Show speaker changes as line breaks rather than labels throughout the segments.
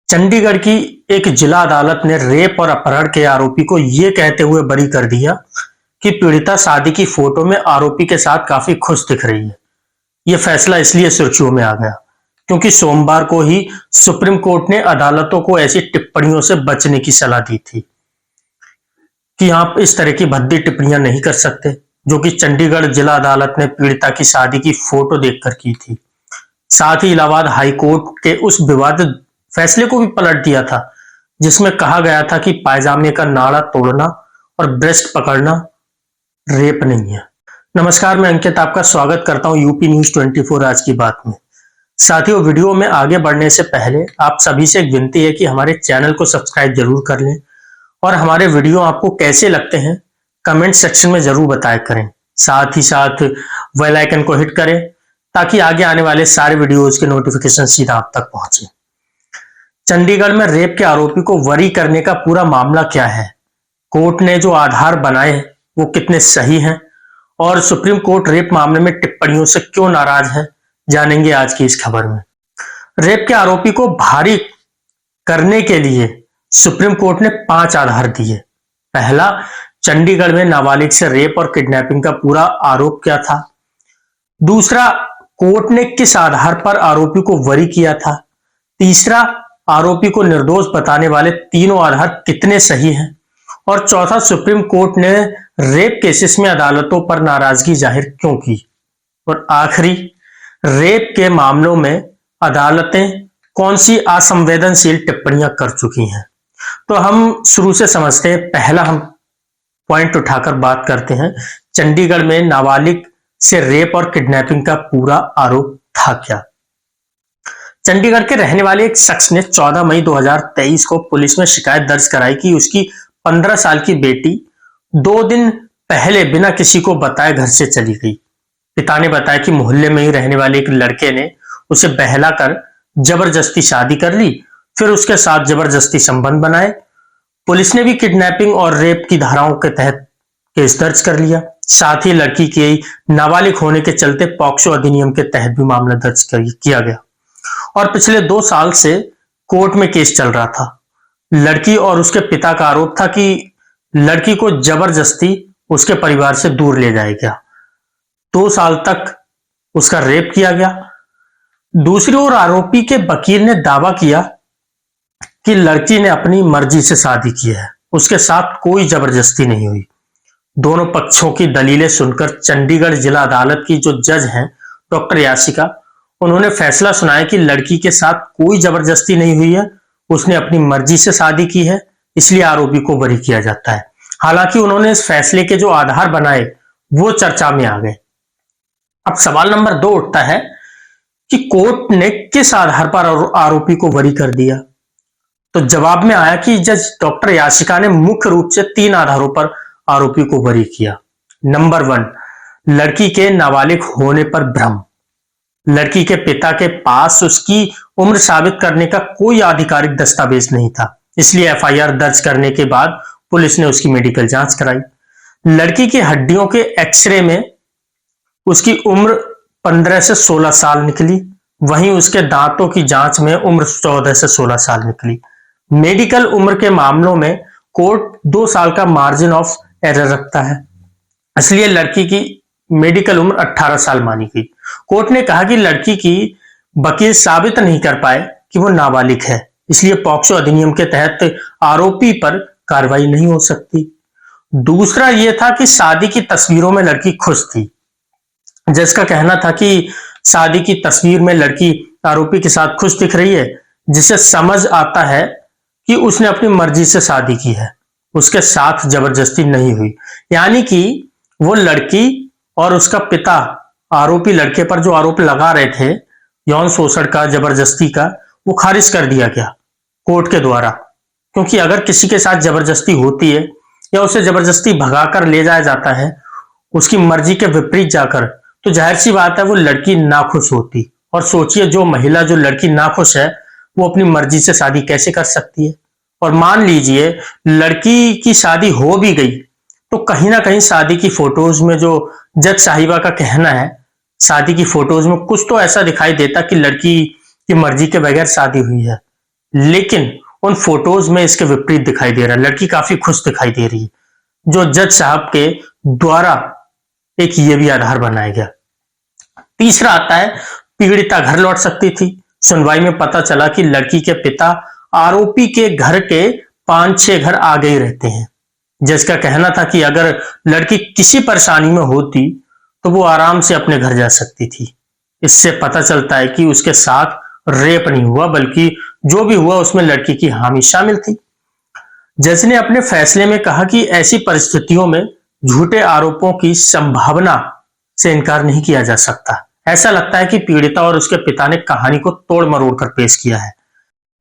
चंडीगढ़ की एक जिला अदालत ने रेप और अपहरण के आरोपी को यह कहते हुए बरी कर दिया कि पीड़िता शादी की फोटो में आरोपी के साथ काफी खुश दिख रही है। यह फैसला इसलिए सुर्खियों में आ गया क्योंकि सोमवार को ही सुप्रीम कोर्ट ने अदालतों को ऐसी टिप्पणियों से बचने की सलाह दी थी कि आप इस तरह की भद्दी टिप्पणियां नहीं कर सकते, जो कि चंडीगढ़ जिला अदालत ने पीड़िता की शादी की फोटो देखकर की थी। साथ ही इलाहाबाद हाई कोर्ट के उस विवादित फैसले को भी पलट दिया था जिसमें कहा गया था कि पायजामे का नाड़ा तोड़ना और ब्रेस्ट पकड़ना रेप नहीं है। नमस्कार, मैं अंकित आपका स्वागत करता हूं यूपी न्यूज 24 आज की बात में। साथियों, वीडियो में आगे बढ़ने से पहले आप सभी से एक विनती है कि हमारे चैनल को सब्सक्राइब जरूर कर लें और हमारे वीडियो आपको कैसे लगते हैं कमेंट सेक्शन में जरूर बताया करें। साथ ही साथ बेल आइकन को हिट करें ताकि आगे आने वाले सारे वीडियोज के नोटिफिकेशन सीधा आप तक पहुंचे। चंडीगढ़ में रेप के आरोपी को बरी करने का पूरा मामला क्या है, कोर्ट ने जो आधार बनाए वो कितने सही हैं और सुप्रीम कोर्ट रेप मामले में टिप्पणियों से क्यों नाराज है, जानेंगे आज की इस खबर में। रेप के आरोपी को भारी करने के लिए सुप्रीम कोर्ट ने 5 आधार दिए। पहला, चंडीगढ़ में नाबालिग से रेप और किडनैपिंग का पूरा आरोप क्या था। दूसरा, कोर्ट ने किस आधार पर आरोपी को बरी किया था। तीसरा, आरोपी को निर्दोष बताने वाले तीनों आधार कितने सही हैं। और चौथा, सुप्रीम कोर्ट ने रेप केसेस में अदालतों पर नाराजगी जाहिर क्यों की। और आखिरी, रेप के मामलों में अदालतें कौन सी असंवेदनशील टिप्पणियां कर चुकी हैं। तो हम शुरू से समझते हैं। पहला हम पॉइंट उठाकर बात करते हैं, चंडीगढ़ में नाबालिग से रेप और किडनैपिंग का पूरा आरोप था क्या। चंडीगढ़ के रहने वाले एक शख्स ने 14 मई 2023 को पुलिस में शिकायत दर्ज कराई कि उसकी 15 साल की बेटी 2 दिन पहले बिना किसी को बताए घर से चली गई। पिता ने बताया कि मोहल्ले में ही रहने वाले एक लड़के ने उसे बहलाकर जबरदस्ती शादी कर ली, फिर उसके साथ जबरदस्ती संबंध बनाए। पुलिस ने भी किडनैपिंग और रेप की धाराओं के तहत केस दर्ज कर लिया। साथ ही लड़की की नाबालिग होने के चलते पॉक्सो अधिनियम के तहत भी मामला दर्ज किया गया और पिछले 2 साल से कोर्ट में केस चल रहा था। लड़की और उसके पिता का आरोप था कि लड़की को जबरदस्ती उसके परिवार से दूर ले जाया गया। 2 साल तक उसका रेप किया गया। दूसरी ओर आरोपी के वकील ने दावा किया कि लड़की ने अपनी मर्जी से शादी की है, उसके साथ कोई जबरदस्ती नहीं हुई। दोनों पक्षों की दलीलें सुनकर चंडीगढ़ जिला अदालत की जो जज हैं डॉक्टर याशिका, उन्होंने फैसला सुनाया कि लड़की के साथ कोई जबरदस्ती नहीं हुई है, उसने अपनी मर्जी से शादी की है, इसलिए आरोपी को बरी किया जाता है। हालांकि उन्होंने इस फैसले के जो आधार बनाए वो चर्चा में आ गए। अब सवाल नंबर 2 उठता है कि कोर्ट ने किस आधार पर आरोपी को बरी कर दिया। तो जवाब में आया कि जज डॉक्टर याशिका ने मुख्य रूप से 3 आधारों पर आरोपी को बरी किया। नंबर 1, लड़की के नाबालिग होने पर भ्रम। लड़की के पिता के पास उसकी उम्र साबित करने का कोई आधिकारिक दस्तावेज नहीं था, इसलिए एफआईआर दर्ज करने के बाद पुलिस ने उसकी मेडिकल जांच कराई। लड़की की हड्डियों के एक्सरे में उसकी उम्र 15 से 16 साल निकली, वहीं उसके दांतों की जांच में उम्र 14 से 16 साल निकली। मेडिकल उम्र के मामलों में कोर्ट 2 साल का मार्जिन ऑफ एरर रखता है, इसलिए लड़की की मेडिकल उम्र 18 साल मानी गई। कोर्ट ने कहा कि लड़की की वकील साबित नहीं कर पाए कि वो नाबालिग है, इसलिए पॉक्सो अधिनियम के तहत आरोपी पर कार्रवाई नहीं हो सकती। दूसरा यह था कि शादी की तस्वीरों में लड़की खुश थी। जज का कहना था कि शादी की तस्वीर में लड़की आरोपी के साथ खुश दिख रही है, जिससे समझ आता है कि उसने अपनी मर्जी से शादी की है, उसके साथ जबरदस्ती नहीं हुई। यानी कि वो लड़की और उसका पिता आरोपी लड़के पर जो आरोप लगा रहे थे यौन शोषण का, जबरदस्ती का, वो खारिज कर दिया गया कोर्ट के द्वारा। क्योंकि अगर किसी के साथ जबरदस्ती होती है या उसे जबरदस्ती भगाकर ले जाया जाता है उसकी मर्जी के विपरीत जाकर, तो जाहिर सी बात है वो लड़की नाखुश होती। और सोचिए, जो महिला, जो लड़की नाखुश है वो अपनी मर्जी से शादी कैसे कर सकती है। और मान लीजिए लड़की की शादी हो भी गई तो कहीं ना कहीं शादी की फोटोज में, जो जज साहिबा का कहना है, शादी की फोटोज में कुछ तो ऐसा दिखाई देता कि लड़की की मर्जी के बगैर शादी हुई है। लेकिन उन फोटोज में इसके विपरीत दिखाई दे रहा है। लड़की काफी खुश दिखाई दे रही है, जो जज साहब के द्वारा एक ये भी आधार बनाया गया। तीसरा आता है, पीड़िता घर लौट सकती थी। सुनवाई में पता चला कि लड़की के पिता आरोपी के घर के 5-6 घर आगे ही रहते हैं। जज का कहना था कि अगर लड़की किसी परेशानी में होती तो वो आराम से अपने घर जा सकती थी। इससे पता चलता है कि उसके साथ रेप नहीं हुआ, बल्कि जो भी हुआ उसमें लड़की की हामी शामिल थी। जज ने अपने फैसले में कहा कि ऐसी परिस्थितियों में झूठे आरोपों की संभावना से इनकार नहीं किया जा सकता। ऐसा लगता है कि पीड़िता और उसके पिता ने कहानी को तोड़ मरोड़ कर पेश किया है।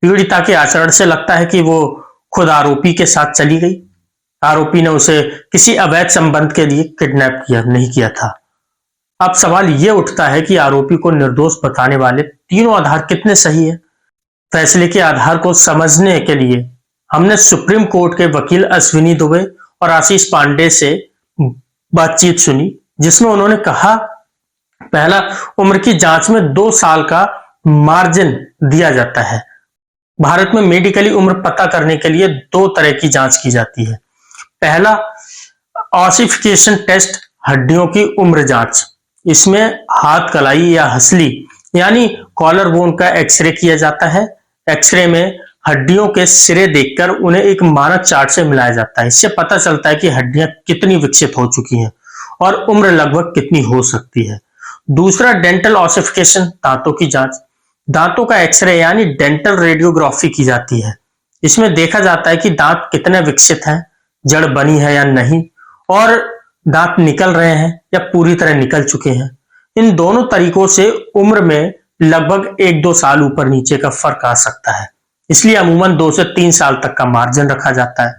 पीड़िता के आचरण से लगता है कि वो खुद आरोपी के साथ चली गई। आरोपी ने उसे किसी अवैध संबंध के लिए किडनैप नहीं किया था। अब सवाल यह उठता है कि आरोपी को निर्दोष बताने वाले तीनों आधार कितने सही है। फैसले के आधार को समझने के लिए हमने सुप्रीम कोर्ट के वकील अश्विनी दुबे और आशीष पांडे से बातचीत सुनी, जिसमें उन्होंने कहा, पहला, उम्र की जांच में 2 साल का मार्जिन दिया जाता है। भारत में मेडिकली उम्र पता करने के लिए 2 तरह की जांच की जाती है। पहला, ऑसिफिकेशन टेस्ट, हड्डियों की उम्र जांच। इसमें हाथ कलाई या हंसली यानी कॉलर बोन का एक्सरे किया जाता है। एक्सरे में हड्डियों के सिरे देखकर उन्हें एक मानक चार्ट से मिलाया जाता है। इससे पता चलता है कि हड्डियां कितनी विकसित हो चुकी हैं और उम्र लगभग कितनी हो सकती है। दूसरा, डेंटल ऑसिफिकेशन, दांतों की जांच। दांतों का एक्सरे यानी डेंटल रेडियोग्राफी की जाती है। इसमें देखा जाता है कि दांत कितने विकसित हैं, जड़ बनी है या नहीं, और दांत निकल रहे हैं या पूरी तरह निकल चुके हैं। इन दोनों तरीकों से उम्र में लगभग 1-2 साल ऊपर नीचे का फर्क आ सकता है। इसलिए अमूमन 2 से 3 साल तक का मार्जिन रखा जाता है।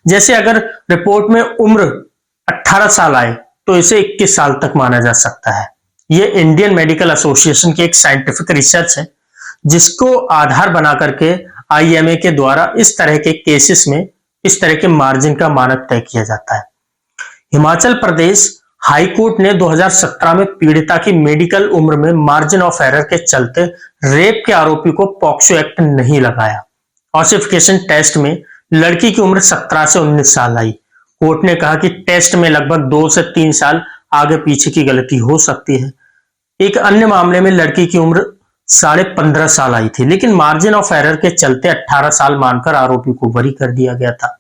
जैसे अगर रिपोर्ट में उम्र 18 साल आए तो इसे 21 साल तक माना जा सकता है। यह इंडियन मेडिकल एसोसिएशन की एक साइंटिफिक रिसर्च है, जिसको आधार बना करके आईएमए के द्वारा इस तरह के केसेस में इस तरह के मार्जिन का मानक तय किया जाता है। हिमाचल प्रदेश हाई कोर्ट ने 2017 में पीड़िता की मेडिकल उम्र में मार्जिन ऑफ एरर के चलते रेप के आरोपी को पॉक्सो एक्ट नहीं लगाया। ऑसिफिकेशन टेस्ट में लड़की की उम्र 17 से 19 साल आई। कोर्ट ने कहा कि टेस्ट में लगभग 2 से 3 साल आगे पीछे की गलती हो सकती है। एक अन्य मामले में लड़की की उम्र 15.5 साल आई थी, लेकिन मार्जिन ऑफ एरर के चलते 18 साल मानकर आरोपी को बरी कर दिया गया था।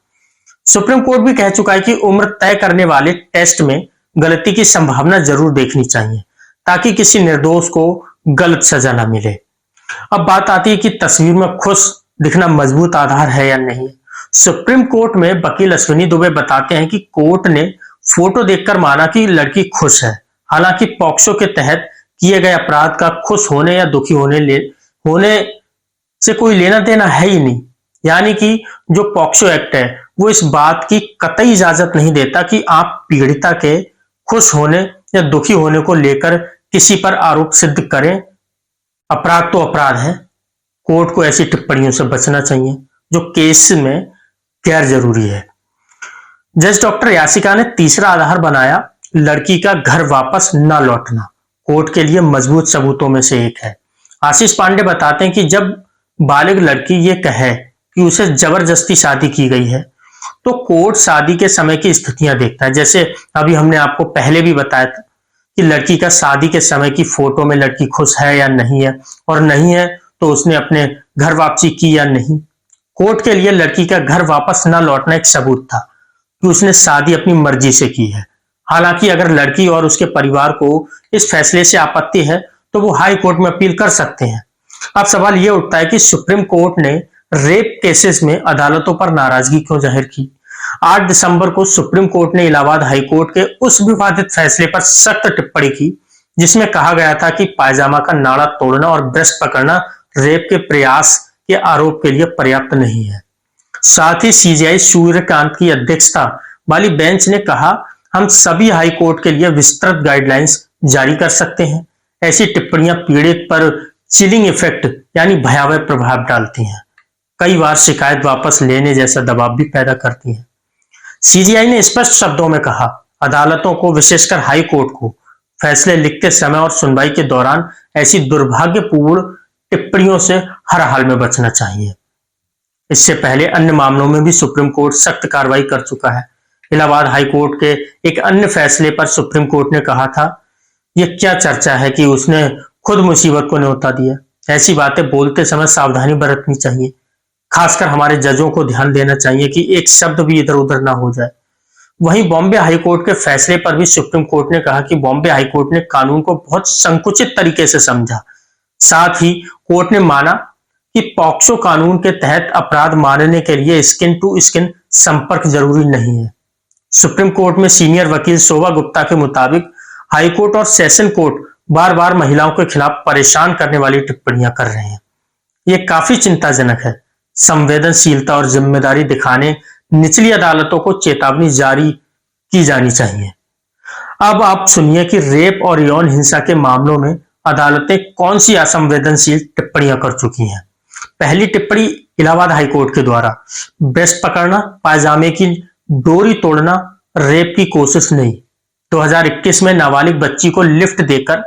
सुप्रीम कोर्ट भी कह चुका है कि उम्र तय करने वाले टेस्ट में गलती की संभावना जरूर देखनी चाहिए, ताकि किसी निर्दोष को गलत सजा न मिले। अब बात आती है कि तस्वीर में खुश दिखना मजबूत आधार है या नहीं। सुप्रीम कोर्ट में वकील अश्विनी दुबे बताते हैं कि कोर्ट ने फोटो देखकर माना कि लड़की खुश है। हालांकि पॉक्सो के तहत किए गए अपराध का खुश होने या दुखी होने से कोई लेना देना है ही नहीं। यानी कि जो पॉक्सो एक्ट है वो इस बात की कतई इजाजत नहीं देता कि आप पीड़िता के खुश होने या दुखी होने को लेकर किसी पर आरोप सिद्ध करें। अपराध तो अपराध है। कोर्ट को ऐसी टिप्पणियों से बचना चाहिए जो केस में गैर जरूरी है। जज डॉक्टर यासिका ने तीसरा आधार बनाया लड़की का घर वापस न लौटना। कोर्ट के लिए मजबूत सबूतों में से एक है। आशीष पांडे बताते हैं कि जब बालिग लड़की ये कहे कि उसे जबरदस्ती शादी की गई है तो कोर्ट शादी के समय की स्थितियां देखता है। जैसे अभी हमने आपको पहले भी बताया था कि लड़की का शादी के समय की फोटो में लड़की खुश है या नहीं है, और नहीं है तो उसने अपने घर वापसी की या नहीं। कोर्ट के लिए लड़की का घर वापस न लौटना एक सबूत था कि उसने शादी अपनी मर्जी से की है। हालांकि अगर लड़की और उसके परिवार को इस फैसले से आपत्ति है तो वो हाई कोर्ट में अपील कर सकते हैं। अब सवाल यह उठता है कि सुप्रीम कोर्ट ने रेप केसेस में अदालतों पर नाराजगी क्यों जाहिर की। 8 दिसंबर को सुप्रीम कोर्ट ने इलाहाबाद हाई कोर्ट के उस विवादित फैसले पर सख्त टिप्पणी की जिसमें कहा गया था कि पायजामा का नाड़ा तोड़ना और ब्रेस्ट पकड़ना रेप के प्रयास के आरोप के लिए पर्याप्त नहीं है। साथ ही सीजेआई सूर्यकांत की अध्यक्षता वाली बेंच ने कहा, हम सभी हाई कोर्ट के लिए विस्तृत गाइडलाइंस जारी कर सकते हैं। ऐसी टिप्पणियां पीड़ित पर चिलिंग इफेक्ट यानी भयावह प्रभाव डालती हैं। कई बार शिकायत वापस लेने जैसा दबाव भी पैदा करती हैं। सीजीआई ने स्पष्ट शब्दों में कहा, अदालतों को विशेषकर हाई कोर्ट को फैसले लिखते समय और सुनवाई के दौरान ऐसी दुर्भाग्यपूर्ण टिप्पणियों से हर हाल में बचना चाहिए। इससे पहले अन्य मामलों में भी सुप्रीम कोर्ट सख्त कार्रवाई कर चुका है। इलाहाबाद हाई कोर्ट के एक अन्य फैसले पर सुप्रीम कोर्ट ने कहा था, यह क्या चर्चा है कि उसने खुद मुसीबत को न्योता दिया। ऐसी बातें बोलते समय सावधानी बरतनी चाहिए। खासकर हमारे जजों को ध्यान देना चाहिए कि एक शब्द भी इधर उधर ना हो जाए। वहीं बॉम्बे हाईकोर्ट के फैसले पर भी सुप्रीम कोर्ट ने कहा कि बॉम्बे हाईकोर्ट ने कानून को बहुत संकुचित तरीके से समझा। साथ ही कोर्ट ने माना कि पॉक्सो कानून के तहत अपराध मानने के लिए स्किन टू स्किन संपर्क जरूरी नहीं है। सुप्रीम कोर्ट में सीनियर वकील शोभा गुप्ता के मुताबिक हाईकोर्ट और सेशन कोर्ट बार बार महिलाओं के खिलाफ परेशान करने वाली टिप्पणियां कर रहे हैं। ये काफी चिंताजनक है। संवेदनशीलता और जिम्मेदारी दिखाने निचली अदालतों को चेतावनी जारी की जानी चाहिए। अब आप सुनिए कि रेप और यौन हिंसा के मामलों में अदालतें कौन सी असंवेदनशील टिप्पणियां कर चुकी हैं। पहली टिप्पणी इलाहाबाद हाईकोर्ट के द्वारा, ब्रेस्ट पकड़ना, पायजामे की डोरी तोड़ना रेप की कोशिश नहीं। 2021 में नाबालिग बच्ची को लिफ्ट देकर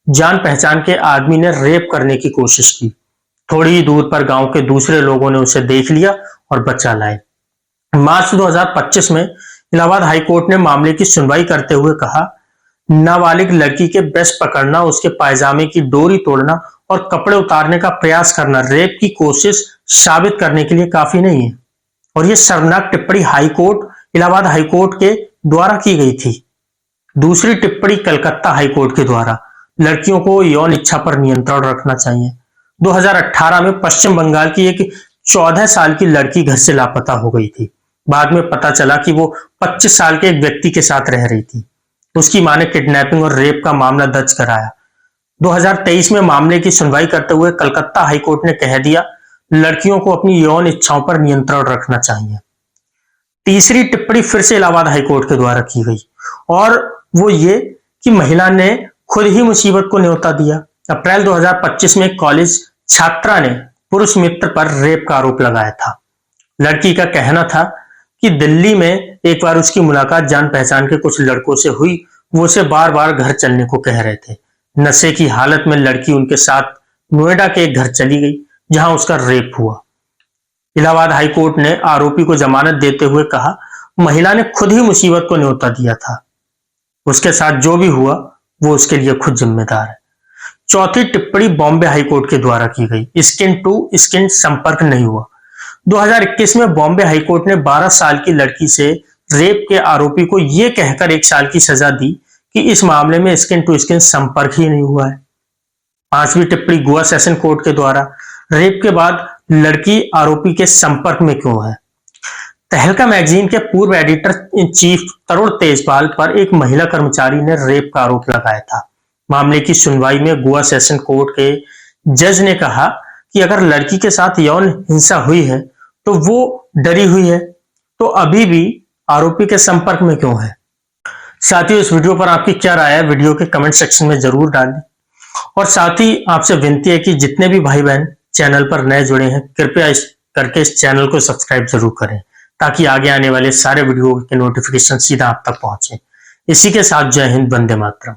जान पहचान के आदमी ने रेप करने की कोशिश की। थोड़ी ही दूर पर गांव के दूसरे लोगों ने उसे देख लिया और बचा लाए। मार्च 2025 में इलाहाबाद हाईकोर्ट ने मामले की सुनवाई करते हुए कहा, नाबालिग लड़की के ब्रेस्ट पकड़ना, उसके पायजामे की डोरी तोड़ना और कपड़े उतारने का प्रयास करना रेप की कोशिश साबित करने के लिए काफी नहीं है। और यह शर्मनाक टिप्पणी इलाहाबाद हाईकोर्ट के द्वारा की गई थी। दूसरी टिप्पणी कलकत्ता हाईकोर्ट के द्वारा, लड़कियों को यौन इच्छा पर नियंत्रण रखना चाहिए। 2018 में पश्चिम बंगाल की एक 14 साल की लड़की घर से लापता हो गई थी। बाद में पता चला कि वो 25 साल के एक व्यक्ति के साथ रह रही थी। उसकी मां ने किडनैपिंग और रेप का मामला दर्ज कराया। 2023 में मामले की सुनवाई करते हुए कलकत्ता हाईकोर्ट ने कह दिया, लड़कियों को अपनी यौन इच्छाओं पर नियंत्रण रखना चाहिए। तीसरी टिप्पणी फिर से इलाहाबाद हाईकोर्ट के द्वारा की गई और वो ये कि महिला ने खुद ही मुसीबत को न्योता दिया। अप्रैल 2025 में कॉलेज छात्रा ने पुरुष मित्र पर रेप का आरोप लगाया था। लड़की का कहना था कि दिल्ली में एक बार उसकी मुलाकात जान पहचान के कुछ लड़कों से हुई। वो उसे बार बार घर चलने को कह रहे थे। नशे की हालत में लड़की उनके साथ नोएडा के एक घर चली गई जहां उसका रेप हुआ। इलाहाबाद हाईकोर्ट ने आरोपी को जमानत देते हुए कहा, महिला ने खुद ही मुसीबत को न्योता दिया था। उसके साथ जो भी हुआ वो उसके लिए खुद जिम्मेदार है। चौथी टिप्पणी बॉम्बे हाईकोर्ट के द्वारा की गई, स्किन टू स्किन संपर्क नहीं हुआ। 2021 में बॉम्बे हाईकोर्ट ने 12 साल की लड़की से रेप के आरोपी को यह कहकर 1 साल की सजा दी कि इस मामले में स्किन टू स्किन संपर्क ही नहीं हुआ है। पांचवी टिप्पणी गोवा सेशन कोर्ट के द्वारा, रेप के बाद लड़की आरोपी के संपर्क में क्यों है। तहलका मैगजीन के पूर्व एडिटर इन चीफ तरुण तेजपाल पर एक महिला कर्मचारी ने रेप का आरोप लगाया था। मामले की सुनवाई में गोवा सेशन कोर्ट के जज ने कहा कि अगर लड़की के साथ यौन हिंसा हुई है तो वो डरी हुई है, तो अभी भी आरोपी के संपर्क में क्यों है। साथियों, इस वीडियो पर आपकी क्या राय है, वीडियो के कमेंट सेक्शन में जरूर डाल दें। और साथ ही आपसे विनती है कि जितने भी भाई बहन चैनल पर नए जुड़े हैं, कृपया करके इस चैनल को सब्सक्राइब जरूर करें ताकि आगे आने वाले सारे वीडियो के नोटिफिकेशन सीधा आप तक पहुंचे। इसी के साथ जय हिंद, वंदे मातरम।